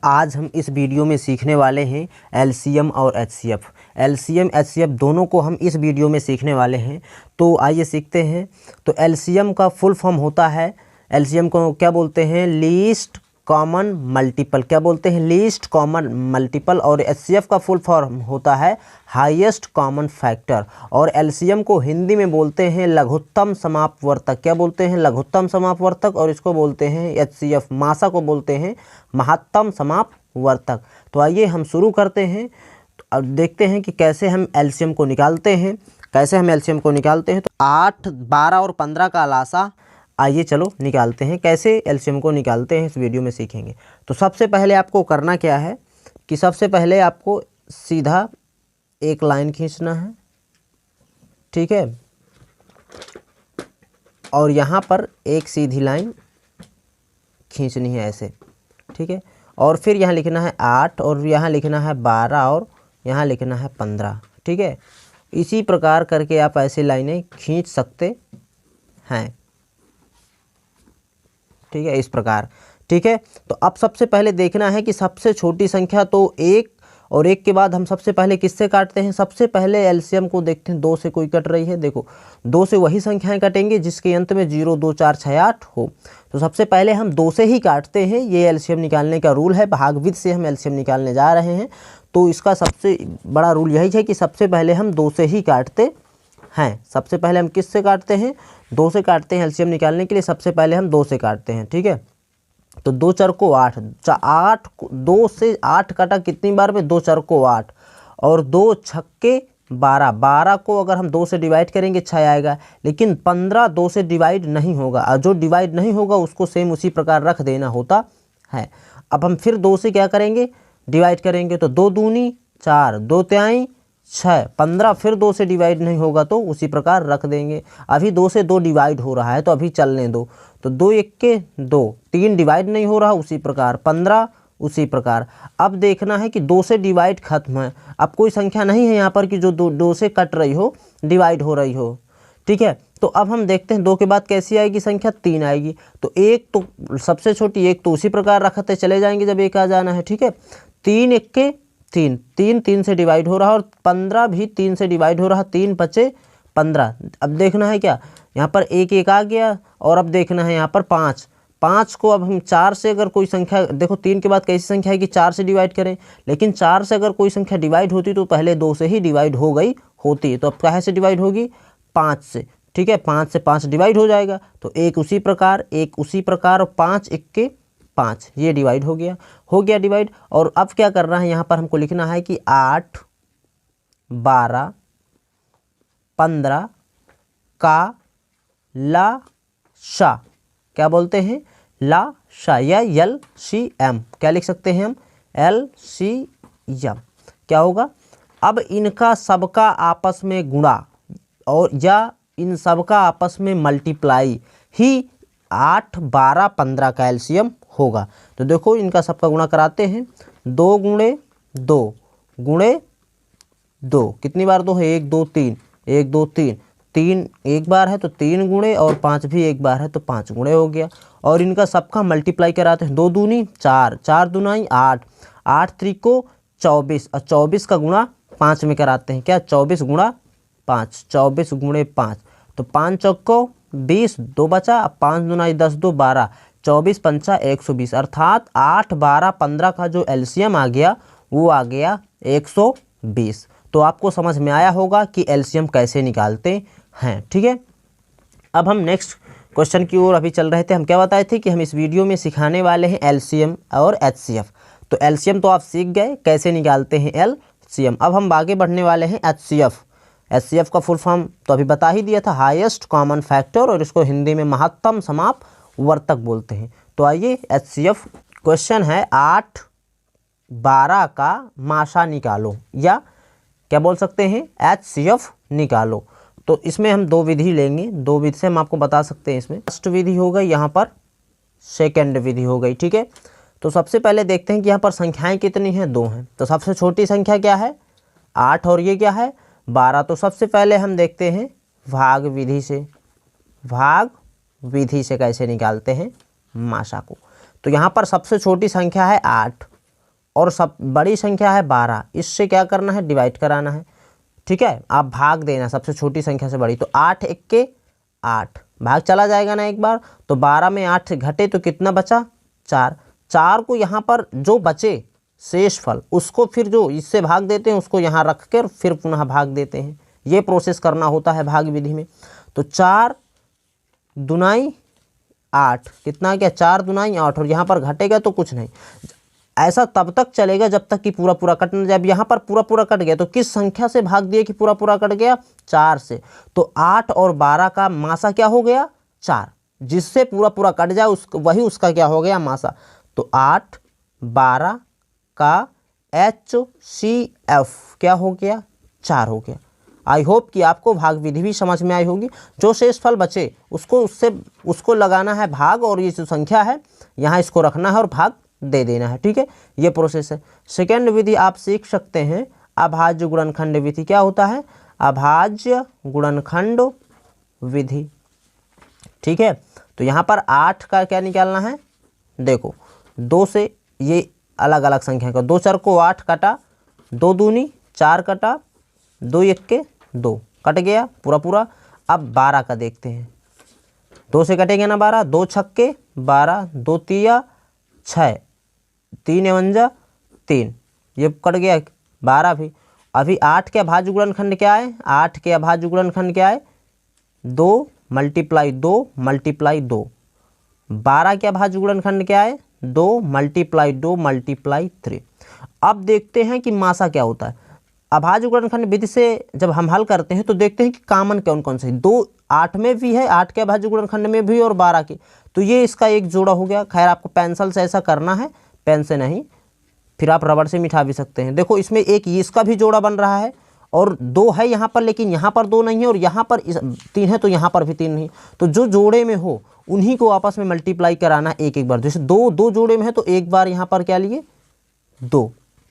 आज हम इस वीडियो में सीखने वाले हैं एलसीएम और एचसीएफ। एलसीएम एचसीएफ दोनों को हम इस वीडियो में सीखने वाले हैं। तो आइए सीखते हैं। तो एलसीएम का फुल फॉर्म होता है, एलसीएम को क्या बोलते हैं? Least common multiple. क्या बोलते हैं? Least common multiple. और एचसीएफ का फुल फॉर्म होता है हाईएस्ट कॉमन फैक्टर। और एलसीएम को हिंदी में बोलते हैं लघुत्तम समापवर्तक। क्या बोलते हैं? लघुत्तम समापवर्तक। और इसको बोलते हैं एचसीएफ, मासा को बोलते हैं महत्तम समापवर्तक। तो आइए हम शुरू करते हैं। तो अब देखते हैं कि कैसे हम एलसीएम को निकालते हैं। तो 8, 12 और 15 का लासा आइए चलो निकालते हैं। कैसे एलसीएम को निकालते हैं इस वीडियो में सीखेंगे। तो सबसे पहले आपको करना क्या है कि सबसे पहले आपको सीधा एक लाइन खींचना है, ठीक है। और यहाँ पर एक सीधी लाइन खींचनी है ऐसे, ठीक है। और फिर यहाँ लिखना है 8 और यहाँ लिखना है 12 और यहाँ लिखना है 15, ठीक है। इसी प्रकार करके आप ऐसी लाइनें खींच सकते हैं, ठीक है, इस प्रकार, ठीक है। तो अब सबसे पहले देखना है कि सबसे छोटी संख्या तो 1 और 1 के बाद हम सबसे पहले किससे काटते हैं? सबसे पहले एलसीएम को देखते हैं। 2 से कोई कट रही है, देखो 2 से वही संख्याएं कटेंगी जिसके अंत में 0, 2, 4, 6, 8 हो। तो सबसे पहले हम 2 से ही काटते हैं। ये एलसीएम निकालने का रूल है, भागविध से हम एलसीएम निकालने जा रहे हैं। तो इसका सबसे बड़ा रूल यही है कि सबसे पहले हम 2 से ही काटते हैं। सबसे पहले हम किस से काटते हैं? 2 से काटते हैं। एलसीएम निकालने के लिए सबसे पहले हम 2 से काटते हैं, ठीक है। तो 2 4 को 8, 2 से 8 काटा कितनी बार में? 2 4 को 8 और 2 छक्के 12। 12 को अगर हम 2 से डिवाइड करेंगे 6 आएगा, लेकिन 15 2 से डिवाइड नहीं होगा। और जो डिवाइड नहीं होगा उसको सेम उसी प्रकार रख देना होता है। अब हम फिर 2 से क्या करेंगे? डिवाइड करेंगे। तो 2 दूनी 4, 2 तिहाई 6, 15 फिर 2 से डिवाइड नहीं होगा तो उसी प्रकार रख देंगे। अभी 2 से 2 डिवाइड हो रहा है तो अभी चलने दो। तो 2 1 के 2, 3 डिवाइड नहीं हो रहा, उसी प्रकार 15 उसी प्रकार। अब देखना है कि 2 से डिवाइड खत्म है। अब कोई संख्या नहीं है यहाँ पर कि जो 2 से कट रही हो, डिवाइड हो रही हो, ठीक है। तो अब हम देखते हैं 2 के बाद कैसी आएगी संख्या? 3 आएगी। तो 1 तो सबसे छोटी 1 तो उसी प्रकार रखते चले जाएंगे जब 1 आ जाना है, ठीक है। 3 1 के 3, 3 3 से डिवाइड हो रहा और 15 भी 3 से डिवाइड हो रहा, 3 बचे 15। अब देखना है क्या? यहाँ पर 1 1 आ गया और अब देखना है यहाँ पर 5 को अब हम 4 से अगर कोई संख्या, देखो 3 के बाद कैसी संख्या है कि 4 से डिवाइड करें, लेकिन 4 से अगर कोई संख्या डिवाइड होती तो पहले 2 से ही डिवाइड हो गई होती। तो अब कहाँ से डिवाइड होगी? 5 से, ठीक है। 5 से 5 डिवाइड हो जाएगा। तो 1 उसी प्रकार, 1 उसी प्रकार और 5 1 के 5, ये डिवाइड हो गया डिवाइड। और अब क्या करना है? यहाँ पर हमको लिखना है कि 8 12 15 का लाशा। क्या बोलते हैं? लाशा या LCM। क्या लिख सकते हैं हम? LCM। क्या होगा? अब इनका सबका आपस में गुणा और या इन सबका आपस में मल्टीप्लाई ही 8 12 15 का एलसीएम होगा। तो देखो इनका सबका गुणा कराते हैं। 2 गुणे 2 गुणे 2, कितनी बार 2 है? 1 2 3, 1 2 3, 3 एक बार है तो 3 गुणे और 5 भी एक बार है तो 5 गुणे हो गया। और इनका सबका मल्टीप्लाई कराते हैं। 2 दूनी 4, 4 दूनाई 8, 8 त्रिको 24 और 24 का गुणा 5 में कराते हैं। क्या? 24 गुणा 5, 24 गुणे 5। तो 5 चौको 20, 2 बचा, 5 दूनाई 10, 2 12, 24 पंचा 120। अर्थात 8 12 15 का जो एलसीएम आ गया वो आ गया 120। तो आपको समझ में आया होगा कि एलसीएम कैसे निकालते हैं, ठीक है। अब हम नेक्स्ट क्वेश्चन की ओर अभी चल रहे थे। हम क्या बताए थे कि हम इस वीडियो में सिखाने वाले हैं एलसीएम और एचसीएफ। तो एलसीएम तो आप सीख गए कैसे निकालते हैं एलसीएम। अब हम आगे बढ़ने वाले हैं एचसीएफ। एचसीएफ का फुल फॉर्म तो अभी बता ही दिया था, हाईएस्ट कॉमन फैक्टर, और इसको हिंदी में महत्तम समापवर्तक बोलते हैं। तो आइए एचसीएफ क्वेश्चन है 8 12 का माशा निकालो, या क्या बोल सकते हैं? एचसीएफ निकालो। तो इसमें हम 2 विधि लेंगे। 2 विधि से हम आपको बता सकते हैं। इसमें फर्स्ट विधि हो गई, यहाँ पर सेकेंड विधि हो गई, ठीक है। तो सबसे पहले देखते हैं कि यहाँ पर संख्याएं कितनी हैं? 2 हैं। तो सबसे छोटी संख्या क्या है? 8 और ये क्या है? 12। तो सबसे पहले हम देखते हैं भाग विधि से। भाग विधि से कैसे निकालते हैं माशा को। तो यहाँ पर सबसे छोटी संख्या है 8, और सब बड़ी संख्या है 12, इससे क्या करना है, डिवाइड कराना है। ठीक है, आप भाग देना सबसे छोटी संख्या से बड़ी। तो 8 1 8, भाग चला जाएगा ना एक बार, तो 12 में 8 घटे तो कितना बचा, 4। 4 को यहाँ पर जो बचे शेषफल उसको फिर जो इससे भाग देते हैं उसको यहाँ रख कर फिर पुनः भाग देते हैं। ये प्रोसेस करना होता है भाग विधि में। तो 4 दुनाई 8, कितना क्या, 4 दुनाई 8, और यहाँ पर घटेगा तो कुछ नहीं। ऐसा तब तक चलेगा जब तक कि पूरा पूरा कट न जाए। अब यहाँ पर पूरा पूरा कट गया तो किस संख्या से भाग दिए कि पूरा पूरा कट गया, 4 से। तो 8 और 12 का मासा क्या हो गया, 4, जिससे पूरा पूरा कट जाए वही उसका क्या हो गया, मासा। तो 8 12 का HCF क्या हो गया, 4 हो गया। आई होप कि आपको भाग विधि भी समझ में आई होगी। जो शेषफल बचे उसको लगाना है भाग, और ये जो संख्या है यहाँ इसको रखना है और भाग दे देना है। ठीक है, ये प्रोसेस है। सेकेंड विधि आप सीख सकते हैं, अभाज्य गुणनखंड विधि। क्या होता है, अभाज्य गुणनखंड विधि। ठीक है, तो यहाँ पर 8 का क्या निकालना है, देखो 2 से ये अलग अलग संख्या का 2 4 को 8 कटा, 2 दूनी 4 कटा, 2 1 2 कट गया पूरा पूरा। अब 12 का देखते हैं, 2 से कटेगा ना 12, 2 छक्के 12, 2 तिया 6, 3 51 3, ये कट गया 12 भी। अभी 8 के अभाज्य गुणनखंड क्या है, 8 के अभाज्य गुणनखंड क्या है, 2 × 2 × 2। 12 के अभाज्य गुणनखंड क्या है, 2 × 2 × 3। अब देखते हैं कि मासा क्या होता है। अभाज्य गुणनखंड विधि से जब हम हल करते हैं तो देखते हैं कि कॉमन कौन कौन से, 2 8 में भी है, 8 के अभाज्य गुणनखंड में भी और 12 के, तो ये इसका एक जोड़ा हो गया। खैर आपको पेंसिल से ऐसा करना है, पेन से नहीं, फिर आप रबड़ से मिटा भी सकते हैं। देखो इसमें एक इसका भी जोड़ा बन रहा है, और 2 है यहाँ पर, लेकिन यहाँ पर 2 नहीं है, और यहाँ पर 3 है तो यहाँ पर भी 3 नहीं। तो जो जोड़े में हो उन्हीं को आपस में मल्टीप्लाई कराना है एक एक बार। जैसे 2 जोड़े में है तो एक बार यहाँ पर क्या लिए, 2।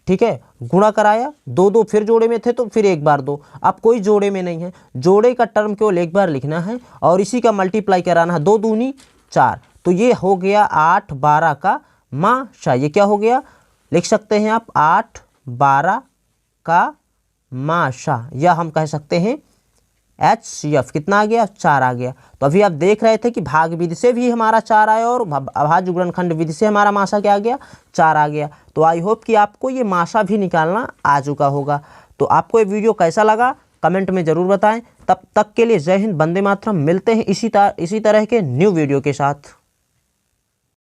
ठीक है, गुणा कराया, 2 फिर जोड़े में थे तो फिर एक बार 2। अब कोई जोड़े में नहीं है, जोड़े का टर्म केवल एक बार लिखना है और इसी का मल्टीप्लाई कराना है, 2 दूनी 4। तो ये हो गया 8 12 का मासा। ये क्या हो गया, लिख सकते हैं आप 8 12 का मासा, या हम कह सकते हैं HCF। कितना आ गया, 4 आ गया। तो अभी आप देख रहे थे कि भाग विधि से भी हमारा 4 आया और अभाज्य गुणनखंड विधि से हमारा मासा क्या आ गया, 4 आ गया। तो आई होप कि आपको ये मासा भी निकालना आ चुका होगा। तो आपको ये वीडियो कैसा लगा कमेंट में ज़रूर बताएं। तब तक के लिए जय हिंद, वंदे मातरम। मिलते हैं इसी तरह के न्यू वीडियो के साथ।